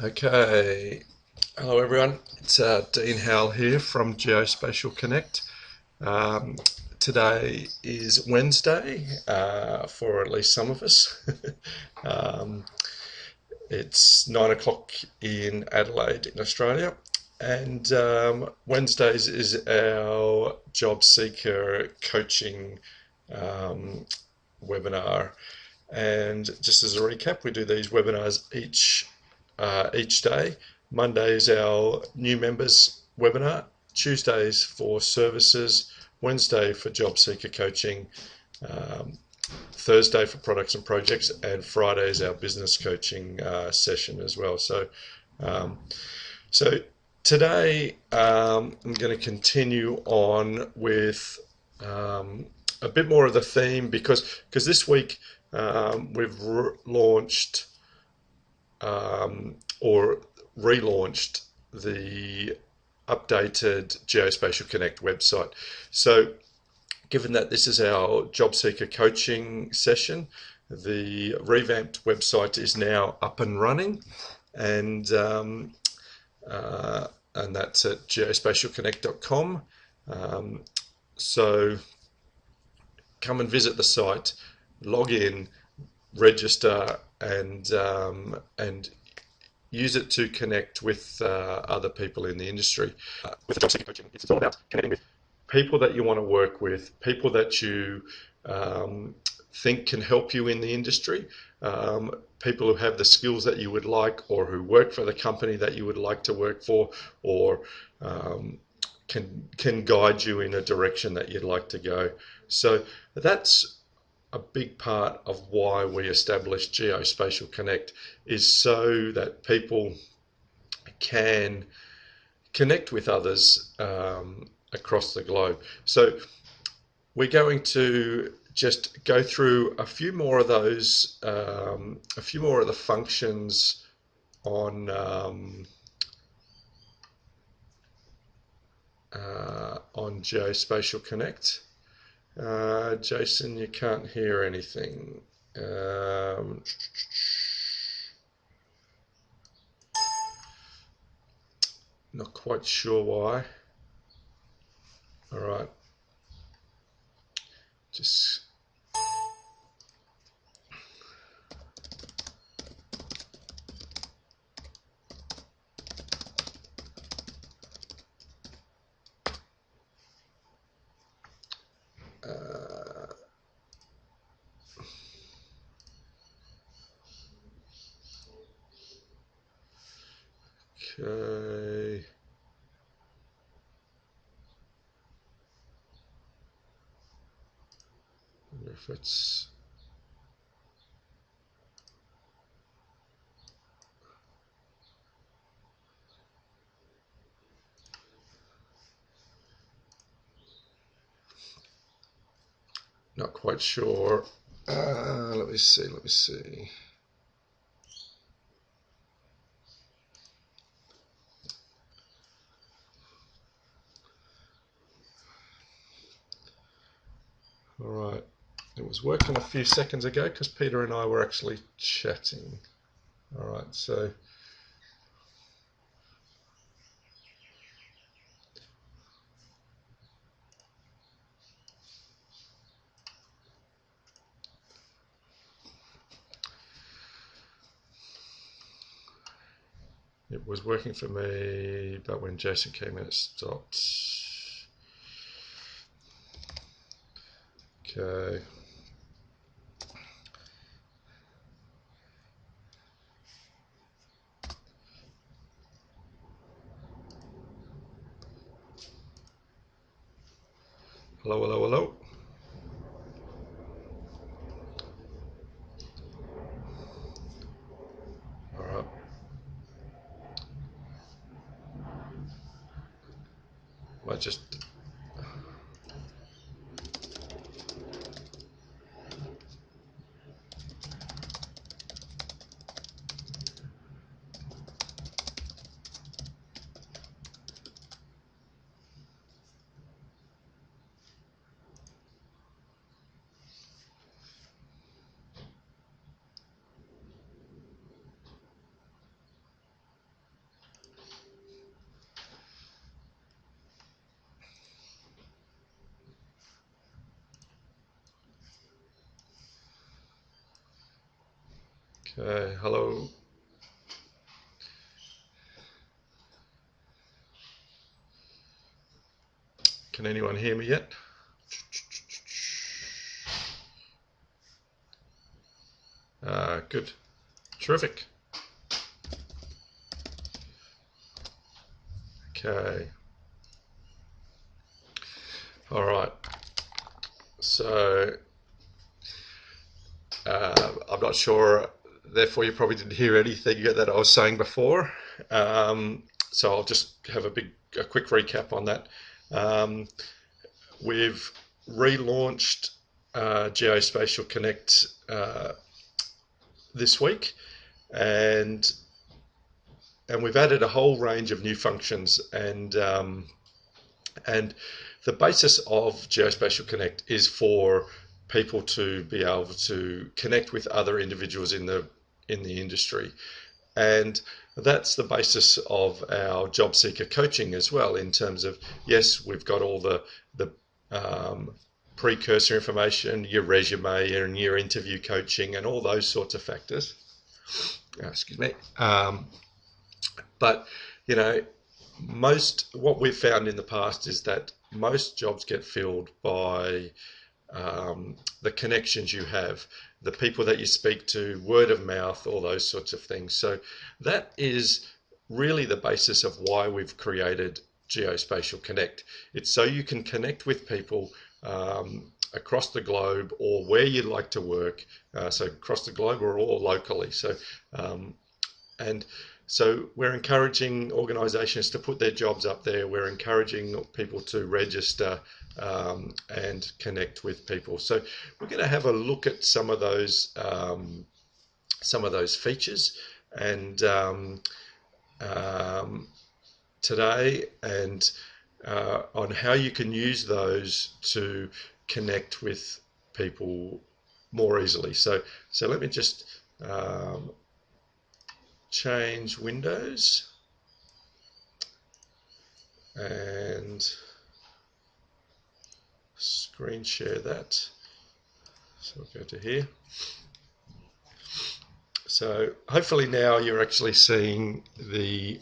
Okay, hello everyone. It's Dean Howell here from GeoSpatial Connect. Um, Today is Wednesday for at least some of us. um, it's 9 o'clock in Adelaide, in Australia, and Wednesdays is our job seeker coaching um, webinar. And just as a recap, we do these webinars each day. Monday is our new members webinar, Tuesdays for services, Wednesday for job seeker coaching, um, Thursday for products and projects, and Friday is our business coaching session as well. Um, so today I'm going to continue on with a bit more of the theme because this week we've launched or relaunched the updated GeoSpatial Connect website. So given that this is our job seeker coaching session, the revamped website is now up and running, and uh, and that's at geospatialconnect.com. So come and visit the site, log in, register, and use it to connect with other people in the industry. With the job seeker coaching, it's all about connecting with people that you want to work with, people that you think can help you in the industry, people who have the skills that you would like, or who work for the company that you would like to work for, or can guide you in a direction that you'd like to go. So that's a big part of why we established GeoSpatial Connect, is so that people can connect with others across the globe. So we're going to just go through a few more of those, a few more of the functions on GeoSpatial Connect. Jason, you can't hear anything. Not quite sure why. All right. Just okay. I wonder if it's not quite sure. Let me see. Let me see. All right. It was working a few seconds ago because Peter and I were actually chatting. All right. So it was working for me, but when Jason came in, it stopped. Okay. Hello, hello, hello. All right. I just Okay, hello. Can anyone hear me yet? Good. Terrific. Okay. All right. So I'm not sure, therefore you probably didn't hear anything that I was saying before. So I'll just have a quick recap on that. Um, we've relaunched GeoSpatial Connect this week, and we've added a whole range of new functions, and the basis of GeoSpatial Connect is for people to be able to connect with other individuals in the industry, and that's the basis of our job seeker coaching as well. In terms of, yes, we've got all the precursor information, your resume and your interview coaching, and all those sorts of factors. Excuse me. But you know, what we've found in the past is that most jobs get filled by the connections you have, the people that you speak to, word of mouth, all those sorts of things. So that is really the basis of why we've created GeoSpatial Connect. It's so you can connect with people across the globe, or where you'd like to work, so across the globe or locally. And so we're encouraging organisations to put their jobs up there. We're encouraging people to register and connect with people. So we're going to have a look at some of those features and today, and on how you can use those to connect with people more easily. So let me just change windows and screen share that. So we'll go to here. So hopefully now you're actually seeing the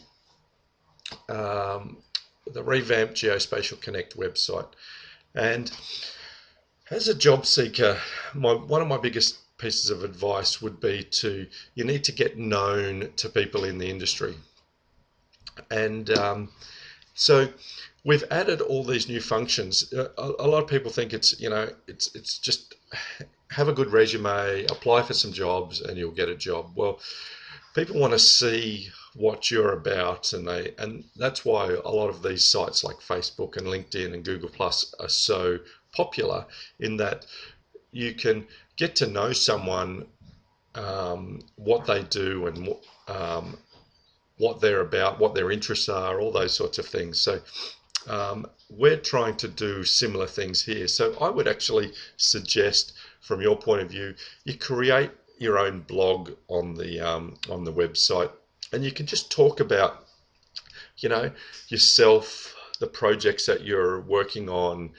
revamped GeoSpatial Connect website. And as a job seeker, one of my biggest pieces of advice would be you need to get known to people in the industry. And so we've added all these new functions. A lot of people think it's just have a good resume, apply for some jobs, and you'll get a job. Well, people want to see what you're about, and that's why a lot of these sites like Facebook and LinkedIn and Google Plus are so popular, in that you can get to know someone, what they do, and what they're about, what their interests are, all those sorts of things. So we're trying to do similar things here. So I would actually suggest, from your point of view, you create your own blog on the website, and you can just talk about, yourself, the projects that you're working on.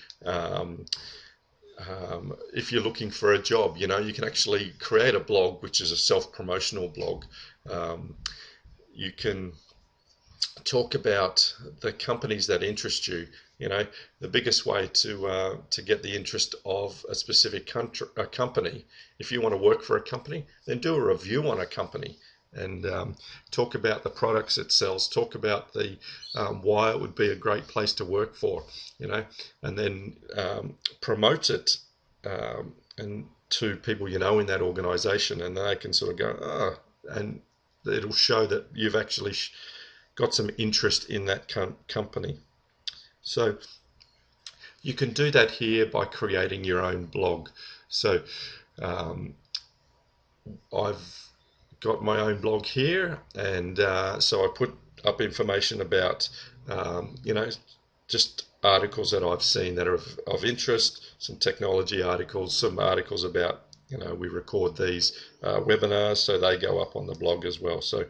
If you're looking for a job, you can actually create a blog, which is a self-promotional blog. You can talk about the companies that interest you. The biggest way to get the interest of a specific company, if you want to work for a company, then do a review on a company and talk about the products it sells, talk about the why it would be a great place to work for, and then promote it and to people in that organization, and they can sort of go, and it'll show that you've actually got some interest in that company. So you can do that here by creating your own blog. So I've got my own blog here, and so I put up information about just articles that I've seen that are of interest, some technology articles, some articles about, we record these webinars, so they go up on the blog as well. So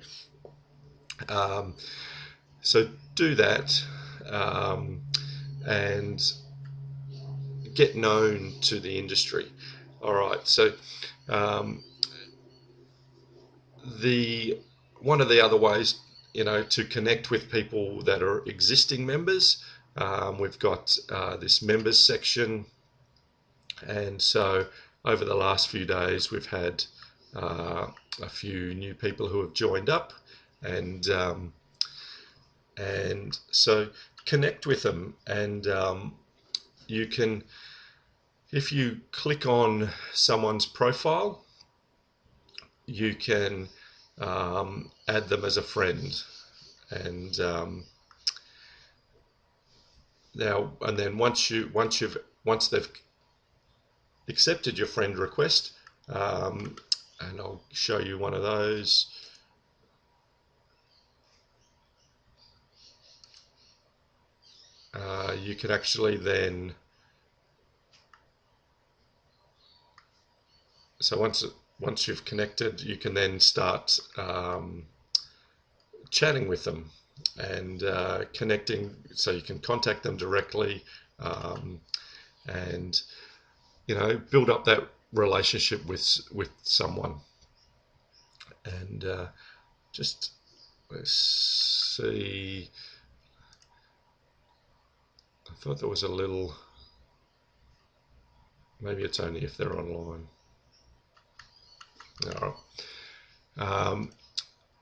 so do that, and get known to the industry. All right, so the one of the other ways, to connect with people that are existing members, we've got this members section, and so over the last few days we've had a few new people who have joined up, and so connect with them, and you can, if you click on someone's profile, you can add them as a friend, and then once they've accepted your friend request, and I'll show you one of those. You can actually then, so once you've connected, you can then start chatting with them and connecting, so you can contact them directly, and build up that relationship with someone. And just let's see. I thought there was a little. Maybe it's only if they're online. All right.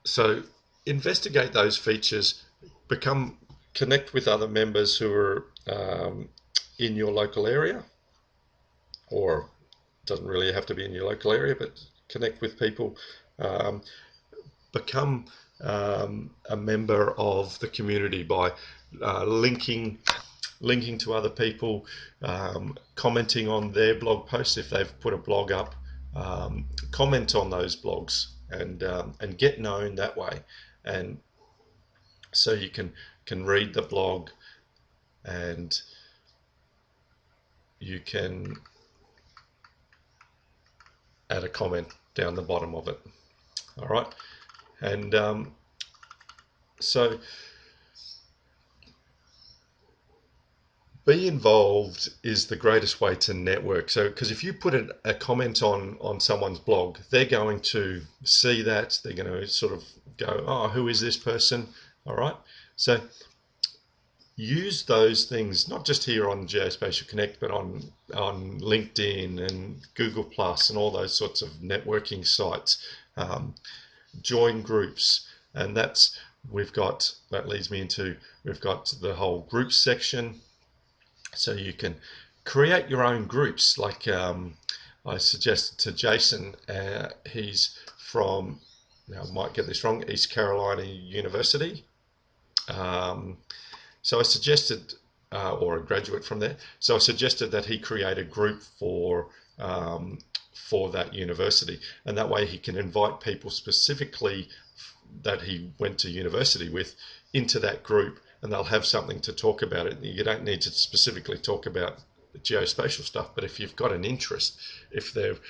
So investigate those features. Connect with other members who are in your local area, or doesn't really have to be in your local area, but connect with people. Become a member of the community by linking to other people, commenting on their blog posts if they've put a blog up. Comment on those blogs, and get known that way. And so you can read the blog, and you can add a comment down the bottom of it. All right, and so be involved is the greatest way to network. So, because if you put a comment on someone's blog, they're going to see that. They're going to sort of go, oh, who is this person? All right. So use those things, not just here on GeoSpatial Connect, but on LinkedIn and Google Plus and all those sorts of networking sites. Join groups, and that leads me into, we've got the whole groups section. So you can create your own groups. Like I suggested to Jason, he's from, now I might get this wrong, East Carolina University. So I suggested, or a graduate from there, so I suggested that he create a group for that university, and that way he can invite people specifically that he went to university with into that group, and they'll have something to talk about it. You don't need to specifically talk about geospatial stuff, but if you've got an interest, if they've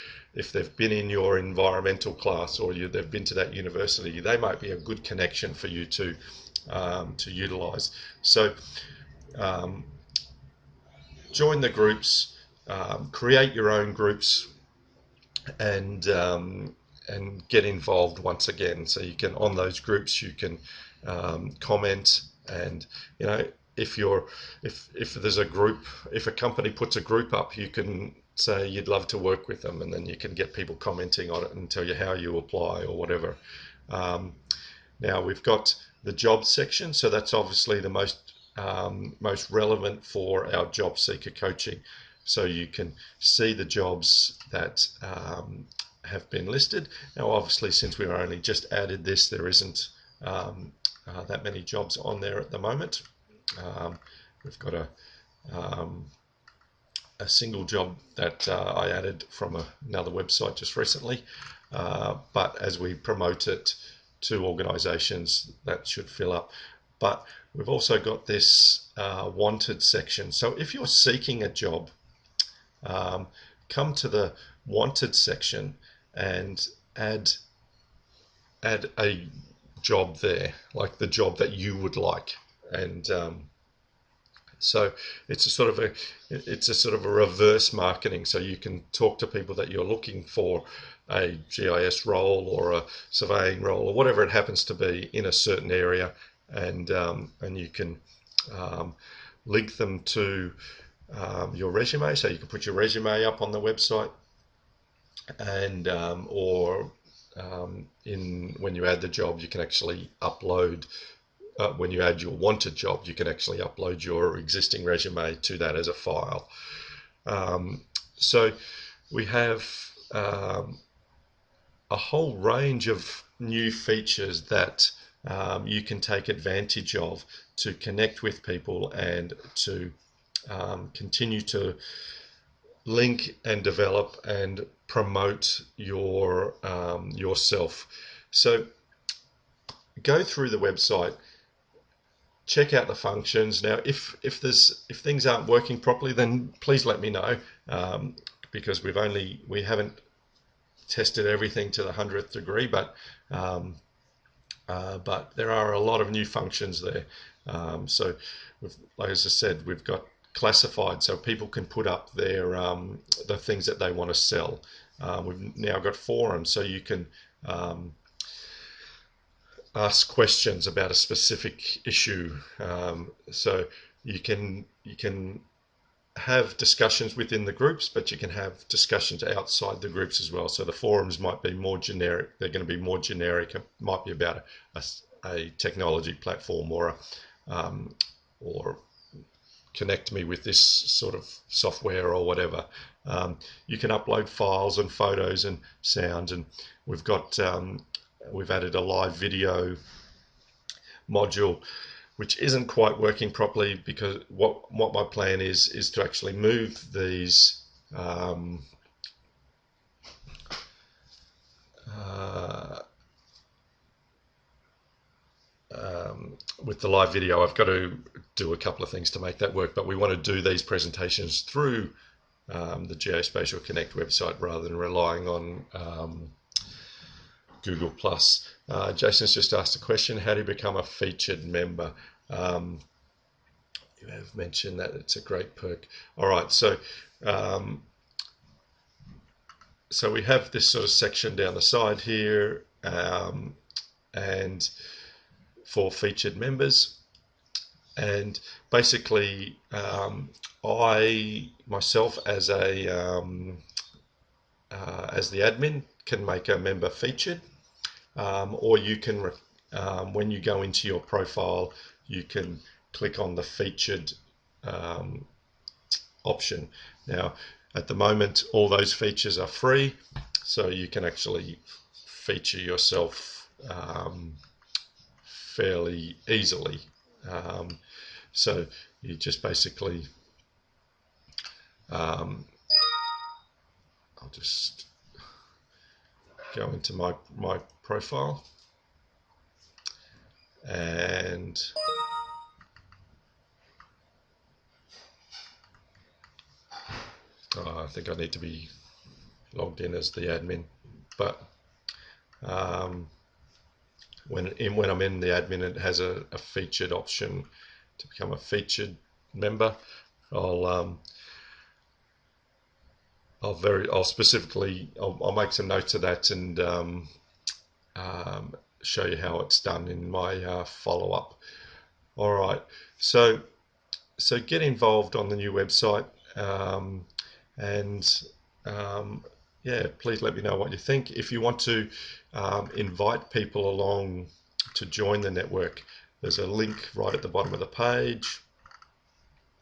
been in your environmental class, or they've been to that university, they might be a good connection for you to utilize. So join the groups, create your own groups, and get involved once again. So you can, on those groups, you can comment, and if there's a group, if a company puts a group up, you can say you'd love to work with them, and then you can get people commenting on it and tell you how you apply or whatever. Now we've got the job section, so that's obviously the most relevant for our job seeker coaching. So you can see the jobs that have been listed. Now obviously, since we've only just added this, there isn't that many jobs on there at the moment. We've got a single job that I added from another website just recently, but as we promote it to organizations, that should fill up. But we've also got this wanted section. So if you're seeking a job, come to the wanted section and add a job there, like the job that you would like, and So it's a sort of a reverse marketing. So you can talk to people that you're looking for a GIS role or a surveying role or whatever it happens to be in a certain area, and you can link them to your resume. So you can put your resume up on the website, and or in when you add the job, you can actually upload. When you add your wanted job, you can actually upload your existing resume to that as a file. So we have a whole range of new features that you can take advantage of to connect with people and to continue to link and develop and promote yourself. So go through the website, check out the functions. Now, if things aren't working properly, then please let me know, because we haven't tested everything to the 100th degree, but there are a lot of new functions there. So, like as I said, we've got classified, so people can put up their the things that they want to sell. We've now got forums, so you can ask questions about a specific issue. So you can have discussions within the groups, but you can have discussions outside the groups as well. So the forums might be more generic. They're going to be more generic. It might be about a technology platform or connect me with this sort of software or whatever. You can upload files and photos and sound, and we've added a live video module, which isn't quite working properly, because what my plan is to actually move these with the live video. I've got to do a couple of things to make that work, but we want to do these presentations through the GeoSpatial Connect website rather than relying on Google+. Jason's just asked a question: how do you become a featured member? You have mentioned that it's a great perk. All right, so we have this sort of section down the side here, and for featured members, and basically I myself as the admin can make a member featured, or you can when you go into your profile, you can click on the featured option. Now, at the moment, all those features are free, so you can actually feature yourself fairly easily. So you just basically, I'll just go into my profile, and I think I need to be logged in as the admin, but when I'm in the admin, it has a featured option to become a featured member. I'll make some notes of that and show you how it's done in my follow-up. All right, so get involved on the new website, and yeah, please let me know what you think. If you want to invite people along to join the network, there's a link right at the bottom of the page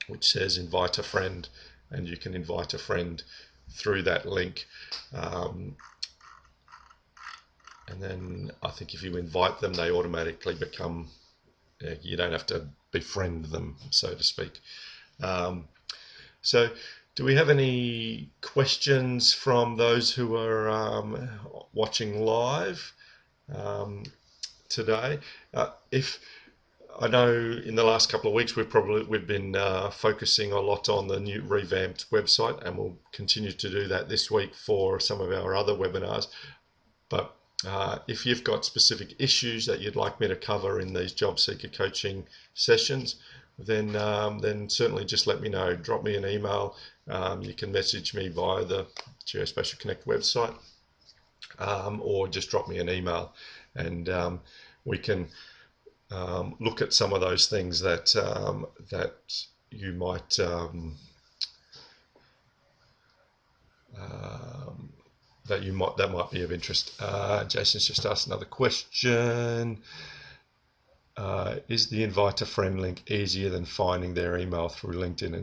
which says invite a friend, and you can invite a friend through that link. And then I think if you invite them, they automatically become, you don't have to befriend them, so to speak. So do we have any questions from those who are watching live today? If I know in the last couple of weeks we've been focusing a lot on the new revamped website, and we'll continue to do that this week for some of our other webinars. But if you've got specific issues that you'd like me to cover in these job seeker coaching sessions, then certainly just let me know. Drop me an email. You can message me via the GeoSpatial Connect website, or just drop me an email, and we can look at some of those things that you might that might be of interest. Jason's just asked another question. Is the invite a friend link easier than finding their email through LinkedIn?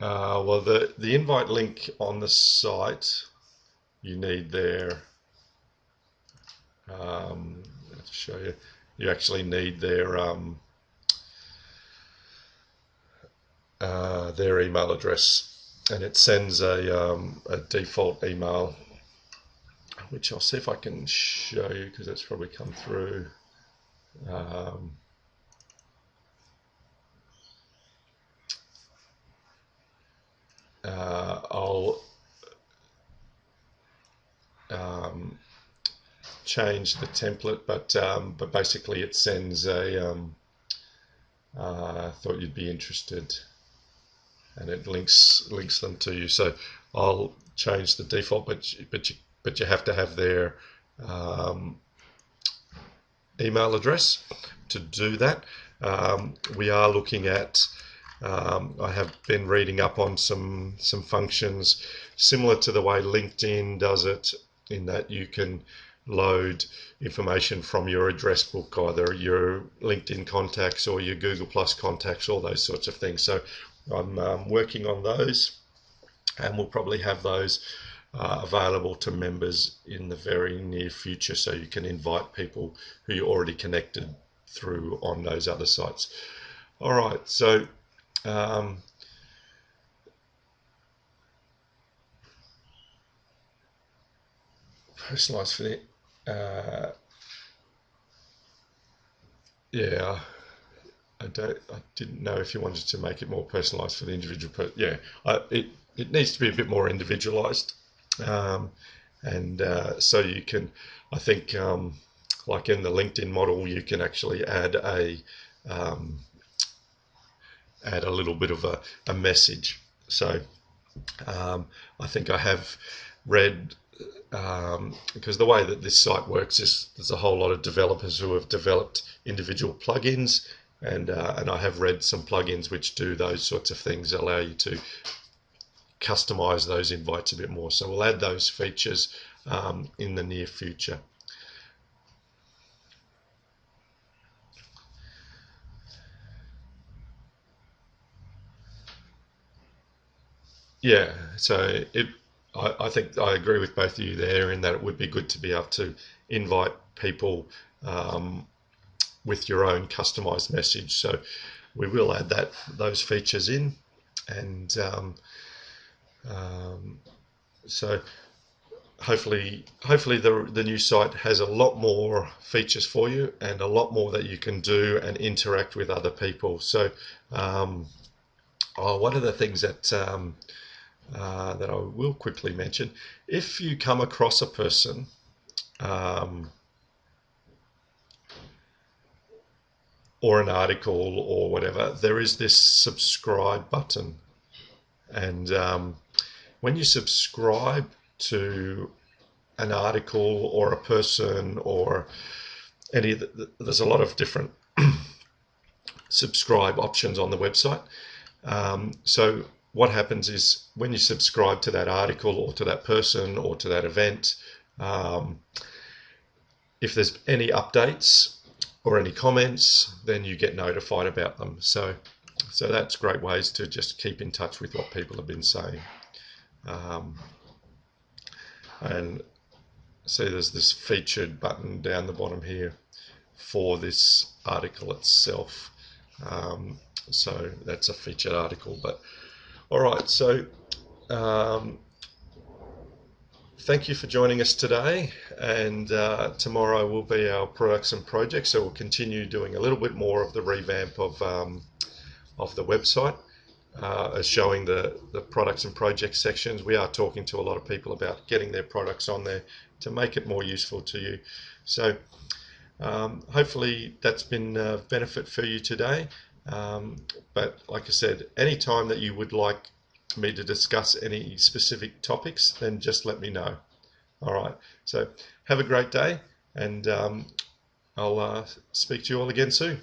Well, the invite link on the site, you need their, to show you, you actually need their email address, and it sends a default email, which I'll see if I can show you because that's probably come through. I'll change the template, but basically it sends a thought you'd be interested, and it links them to you. So I'll change the default, but you have to have their email address to do that. We are looking at, I have been reading up on some functions similar to the way LinkedIn does it, in that you can load information from your address book, either your LinkedIn contacts or your Google Plus contacts, all those sorts of things. So I'm working on those, and we'll probably have those available to members in the very near future, so you can invite people who you're already connected through on those other sites. All right, so personalized for the yeah, I didn't know if you wanted to make it more personalized for the individual person. Yeah, it needs to be a bit more individualized, and so you can, I think, like in the LinkedIn model, you can actually add a little bit of a message. So I think I have read, because the way that this site works is there's a whole lot of developers who have developed individual plugins, and I have read some plugins which do those sorts of things, allow you to customize those invites a bit more. So we'll add those features in the near future. Yeah, so I think I agree with both of you there, in that it would be good to be able to invite people with your own customized message. So we will add those features in, and so hopefully the new site has a lot more features for you, and a lot more that you can do and interact with other people. So one of the things that I will quickly mention, if you come across a person or an article or whatever, there is this subscribe button, and when you subscribe to an article or a person or there's a lot of different subscribe options on the website. So what happens is, when you subscribe to that article or to that person or to that event, if there's any updates or any comments, then you get notified about them. So that's great ways to just keep in touch with what people have been saying. And see, there's this featured button down the bottom here for this article itself. So that's a featured article. But all right, so thank you for joining us today, and tomorrow will be our products and projects, so we'll continue doing a little bit more of the revamp of the website, as showing the products and projects sections. We are talking to a lot of people about getting their products on there to make it more useful to you. So hopefully that's been a benefit for you today. But like I said, any time that you would like me to discuss any specific topics, then just let me know. All right. So have a great day, and I'll speak to you all again soon.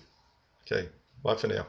Okay. Bye for now.